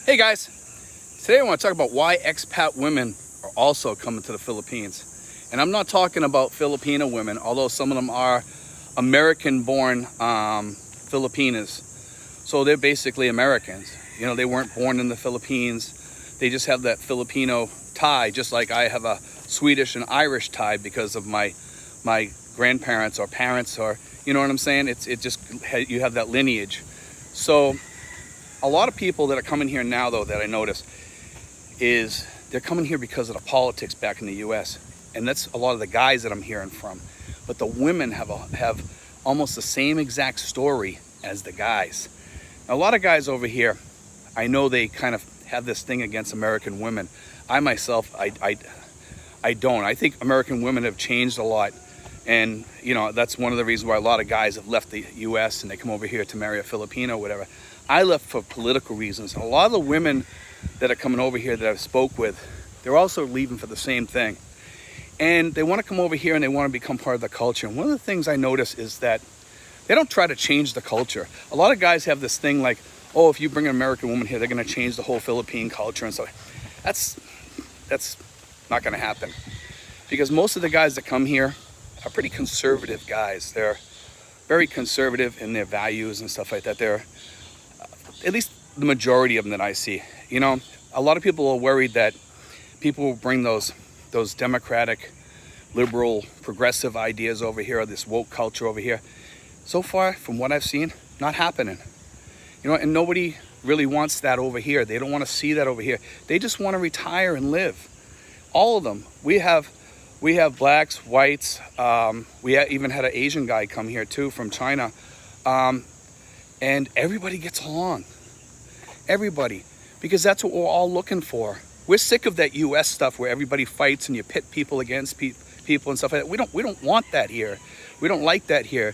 Hey guys, today I want to talk about why expat women are also coming to the Philippines. And I'm not talking about Filipino women, although some of them are American-born Filipinas. So they're basically Americans. You know, they weren't born in the Philippines. They just have that Filipino tie, just like I have a Swedish and Irish tie because of my grandparents or parents, or you know what I'm saying? You have that lineage. So a lot of people that are coming here now, though, that I notice is they're coming here because of the politics back in the U.S. And that's a lot of the guys that I'm hearing from. But the women have almost the same exact story as the guys. Now, a lot of guys over here, I know they kind of have this thing against American women. I myself, I don't. I think American women have changed a lot. And, you know, that's one of the reasons why a lot of guys have left the U.S. and they come over here to marry a Filipino or whatever. I left for political reasons. A lot of the women that are coming over here that I've spoke with, they're also leaving for the same thing. And they want to come over here and they want to become part of the culture. And one of the things I notice is that they don't try to change the culture. A lot of guys have this thing like, oh, if you bring an American woman here, they're going to change the whole Philippine culture and stuff. That's not going to happen. Because most of the guys that come here are pretty conservative guys. They're very conservative in their values and stuff like that. They're, at least the majority of them that I see. You know, a lot of people are worried that people will bring those democratic, liberal, progressive ideas over here, or this woke culture over here. So far, from what I've seen, not happening. You know, and nobody really wants that over here. They don't want to see that over here. They just want to retire and live. All of them. We have blacks, whites. We even had an Asian guy come here too from China. And everybody gets along. Everybody. Because that's what we're all looking for. We're sick of that U.S. stuff where everybody fights and you pit people against people and stuff like that. We don't want that here. We don't like that here.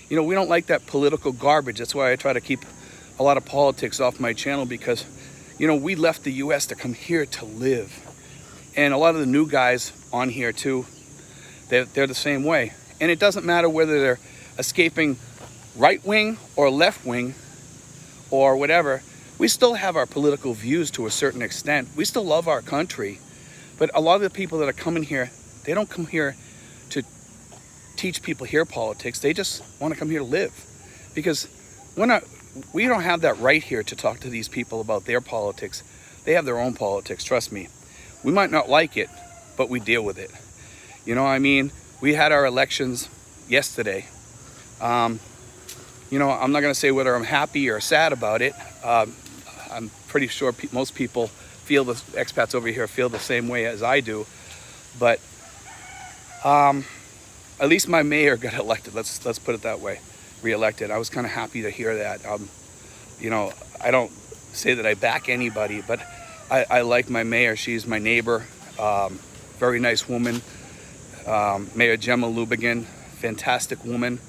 You know, we don't like that political garbage. That's why I try to keep a lot of politics off my channel, because, you know, we left the U.S. to come here to live. And a lot of the new guys on here too, they're the same way. And it doesn't matter whether they're escaping right wing or left wing or whatever. We still have our political views to a certain extent. We still love our country. But a lot of the people that are coming here, they don't come here to teach people here politics. They just want to come here to live. Because we don't have that right here to talk to these people about their politics. They have their own politics, trust me. We might not like it, but we deal with it. You know, I mean, we had our elections yesterday. You know, I'm not going to say whether I'm happy or sad about it. I'm pretty sure most people expats over here feel the same way as I do. But at least my mayor got elected. Let's put it that way, reelected. I was kind of happy to hear that. You know, I don't say that I back anybody, but I like my mayor. She's my neighbor. Very nice woman. Mayor Gemma Lubigan, fantastic woman.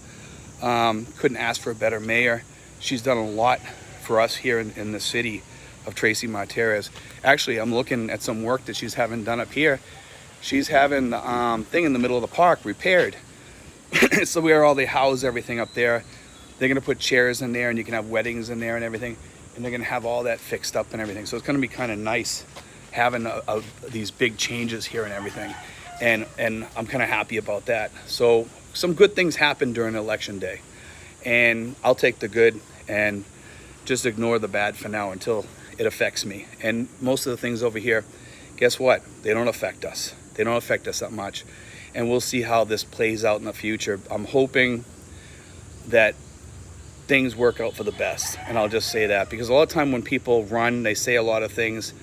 Couldn't ask for a better mayor. She's done a lot for us here in the city of Tracy Martirez. Actually, I'm looking at some work that she's having done up here. She's having the thing in the middle of the park repaired. So where all they house everything up there, they're going to put chairs in there and you can have weddings in there and everything. And they're going to have all that fixed up and everything. So it's going to be kind of nice having these big changes here and everything. And I'm kind of happy about that. So some good things happen during election day. And I'll take the good and just ignore the bad for now until it affects me. And most of the things over here, guess what? They don't affect us. They don't affect us that much. And we'll see how this plays out in the future. I'm hoping that things work out for the best. And I'll just say that, because a lot of time when people run, they say a lot of things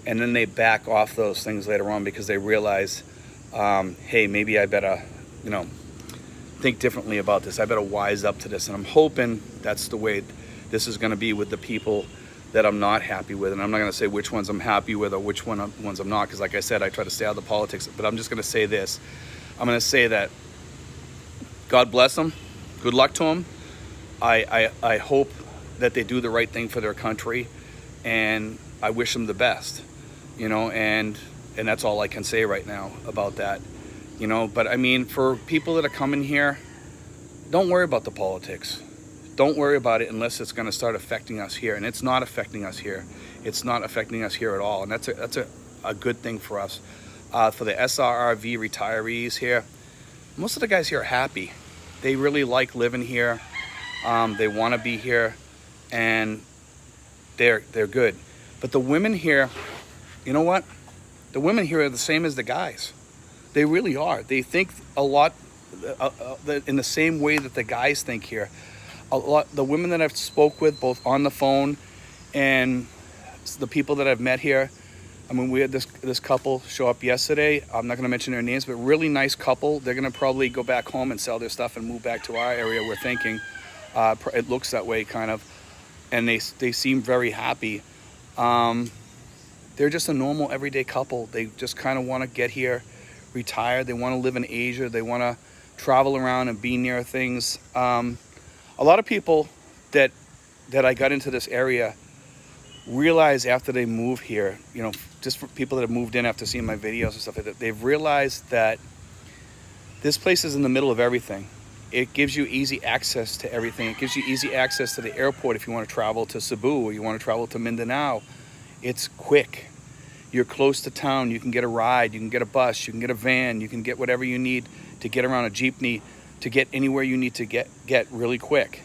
and then they back off those things later on because they realize, hey, maybe I better, you know, think differently about this. I better wise up to this. And I'm hoping that's the way this is going to be with the people that I'm not happy with. And I'm not going to say which ones I'm happy with or which ones I'm not, because like I said, I try to stay out of the politics. But I'm just going to say this. I'm going to say that God bless them. Good luck to them. I hope that they do the right thing for their country, and I wish them the best, you know, and that's all I can say right now about that, you know. But I mean, for people that are coming here, don't worry about the politics. don't worry about it unless it's going to start affecting us here. And it's not affecting us here. It's not affecting us here at all. And that's a good thing for us. For the SRRV retirees here, most of the guys here are happy. They really like living here. They want to be here, and they're good. But the women here, you know what? The women here are the same as the guys. They really are. They think a lot in the same way that the guys think here. A lot. The women that I've spoke with, both on the phone and the people that I've met here. I mean, we had this couple show up yesterday. I'm not going to mention their names, but really nice couple. They're going to probably go back home and sell their stuff and move back to our area, we're thinking. It looks that way, kind of. And they seem very happy. They're just a normal, everyday couple. They just kind of want to get here, retire. They want to live in Asia. They want to travel around and be near things. A lot of people that I got into this area realize after they move here, you know, just for people that have moved in after seeing my videos and stuff like that, they've realized that this place is in the middle of everything. It gives you easy access to everything. It gives you easy access to the airport if you want to travel to Cebu or you want to travel to Mindanao. It's quick. You're close to town. You can get a ride. You can get a bus. You can get a van. You can get whatever you need to get around, a jeepney, to get anywhere you need to get really quick.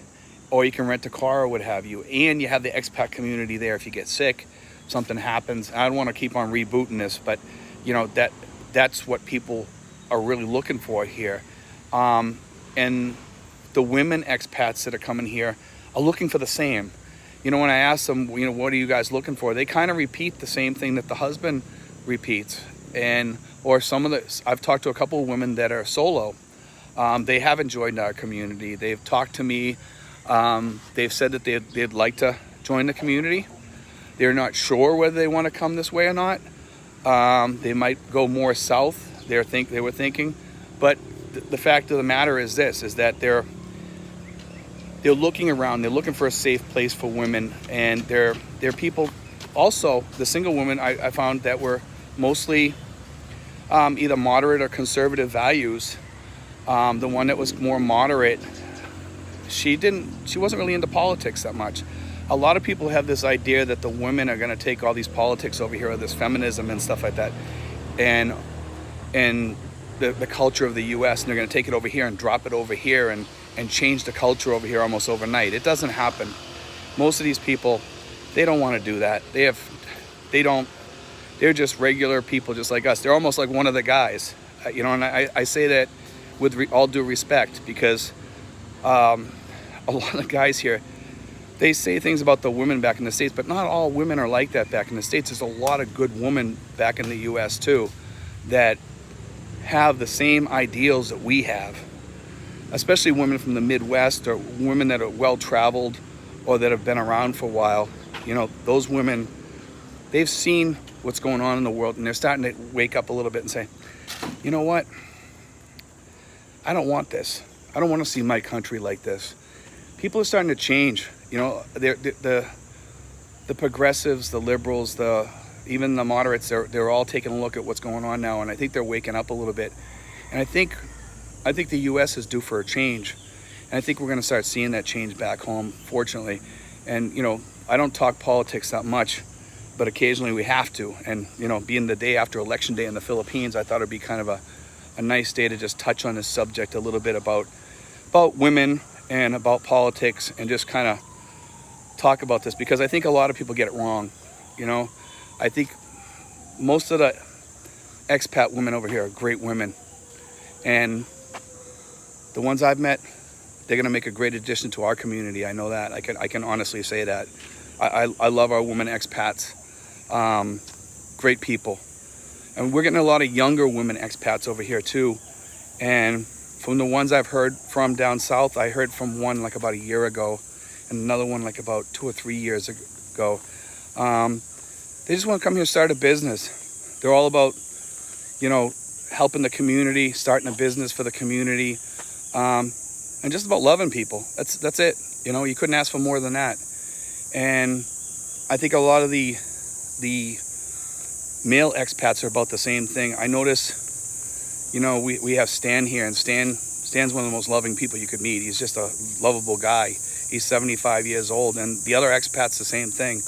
Or you can rent a car or what have you. And you have the expat community there if you get sick, something happens. I don't want to keep on rebooting this, but you know, that's what people are really looking for here. And the women expats that are coming here are looking for the same. You know, when I ask them, you know, what are you guys looking for? They kind of repeat the same thing that the husband repeats. Or some of I've talked to a couple of women that are solo. They have enjoyed our community. They've talked to me. They've said that they'd like to join the community. They're not sure whether they want to come this way or not. They might go more south. They were thinking, but the fact of the matter is this: is that they're looking around. They're looking for a safe place for women, and they're people. Also, the single women I found that were mostly either moderate or conservative values. The one that was more moderate, she wasn't really into politics that much. A lot of people have this idea that the women are going to take all these politics over here, or this feminism and stuff like that, and the culture of the U.S., and they're going to take it over here and drop it over here and change the culture over here almost overnight. It doesn't happen. Most of these people, they don't want to do that. They're just regular people just like us. They're almost like one of the guys, you know, and I say that with all due respect, because a lot of the guys here, they say things about the women back in the States, but not all women are like that back in the States. There's a lot of good women back in the U.S. too that have the same ideals that we have, especially women from the Midwest or women that are well-traveled or that have been around for a while. You know, those women, they've seen what's going on in the world, and they're starting to wake up a little bit and say, you know what? I don't want this. I don't want to see my country like this. People are starting to change. You know, the progressives, the liberals, even the moderates, they're all taking a look at what's going on now, and I think they're waking up a little bit. And I think the U.S. is due for a change, and I think we're going to start seeing that change back home, fortunately. And you know, I don't talk politics that much, but occasionally we have to. And you know, being the day after Election Day in the Philippines, I thought it'd be kind of a nice day to just touch on this subject a little bit about women and about politics, and just kind of talk about this, because I think a lot of people get it wrong. You know, I think most of the expat women over here are great women, and the ones I've met, they're going to make a great addition to our community. I know that. I can honestly say that. I love our women expats. Great people. And we're getting a lot of younger women expats over here too. And from the ones I've heard from down south, I heard from one like about a year ago, and another one like about 2 or 3 years ago. They just want to come here and start a business. They're all about, you know, helping the community, starting a business for the community, and just about loving people. That's it. You know, you couldn't ask for more than that. And I think a lot of the male expats are about the same thing. I notice, you know, we have Stan here, and Stan's one of the most loving people you could meet. He's just a lovable guy. He's 75 years old, and the other expats the same thing.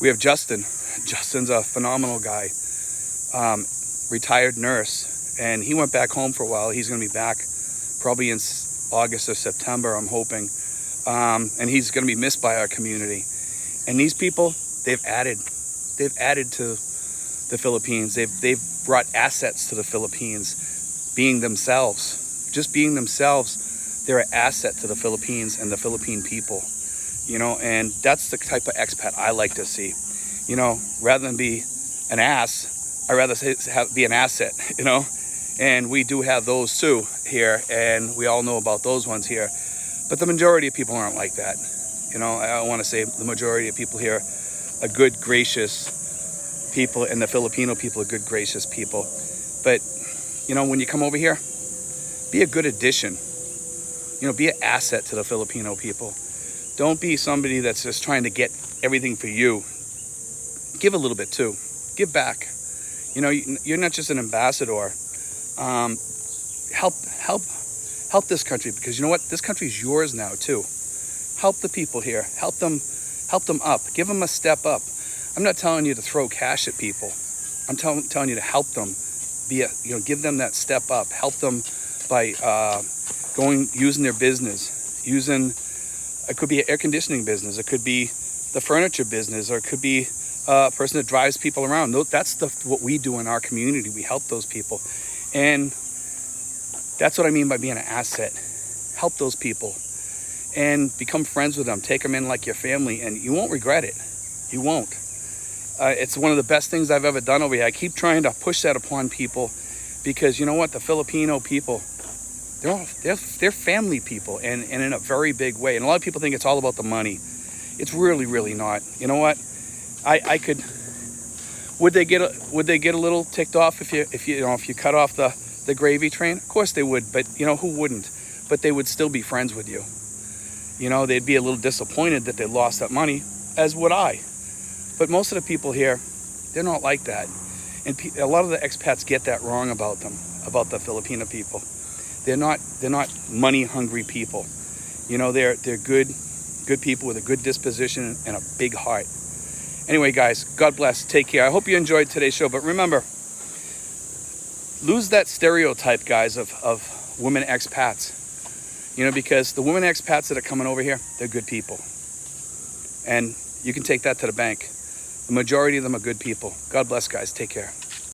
We have Justin. Justin's a phenomenal guy, retired nurse, and he went back home for a while. He's going to be back probably in August or September, I'm hoping, and he's going to be missed by our community. And these people, they've added to the Philippines. They've brought assets to the Philippines, being themselves, just being themselves. They're an asset to the Philippines and the Philippine people, you know, and that's the type of expat I like to see. You know, rather than be an ass, I'd rather be an asset, you know, and we do have those too here, and we all know about those ones here, but the majority of people aren't like that. You know, I want to say the majority of people here are good, gracious people, and the Filipino people are good, gracious people. But, you know, when you come over here, be a good addition. You know, be an asset to the Filipino people. Don't be somebody that's just trying to get everything for you. Give a little bit too. Give back. You know, you're not just an ambassador. Help this country, because you know what? This country is yours now too. Help the people here. Help them up. Give them a step up. I'm not telling you to throw cash at people. I'm telling you to help them. Give them that step up. Help them by using their business. It could be an air conditioning business. It could be the furniture business, or it could be a person that drives people around. That's what we do in our community. We help those people. And that's what I mean by being an asset. Help those people and become friends with them. Take them in like your family, and you won't regret it. You won't. It's one of the best things I've ever done over here. I keep trying to push that upon people, because you know what? The Filipino people, they're family people, and in a very big way. And a lot of people think it's all about the money. It's really, really not. You know what? Would they get a little ticked off if you cut off the gravy train? Of course they would, but you know, who wouldn't? But they would still be friends with you. You know, they'd be a little disappointed that they lost that money, as would I. But most of the people here, they're not like that. And a lot of the expats get that wrong about them, about the Filipino people. They're not money hungry people. You know, they're good people with a good disposition and a big heart. Anyway, guys, God bless. Take care. I hope you enjoyed today's show. But remember, lose that stereotype, guys, of women expats. You know, because the women expats that are coming over here, they're good people. And you can take that to the bank. The majority of them are good people. God bless, guys. Take care.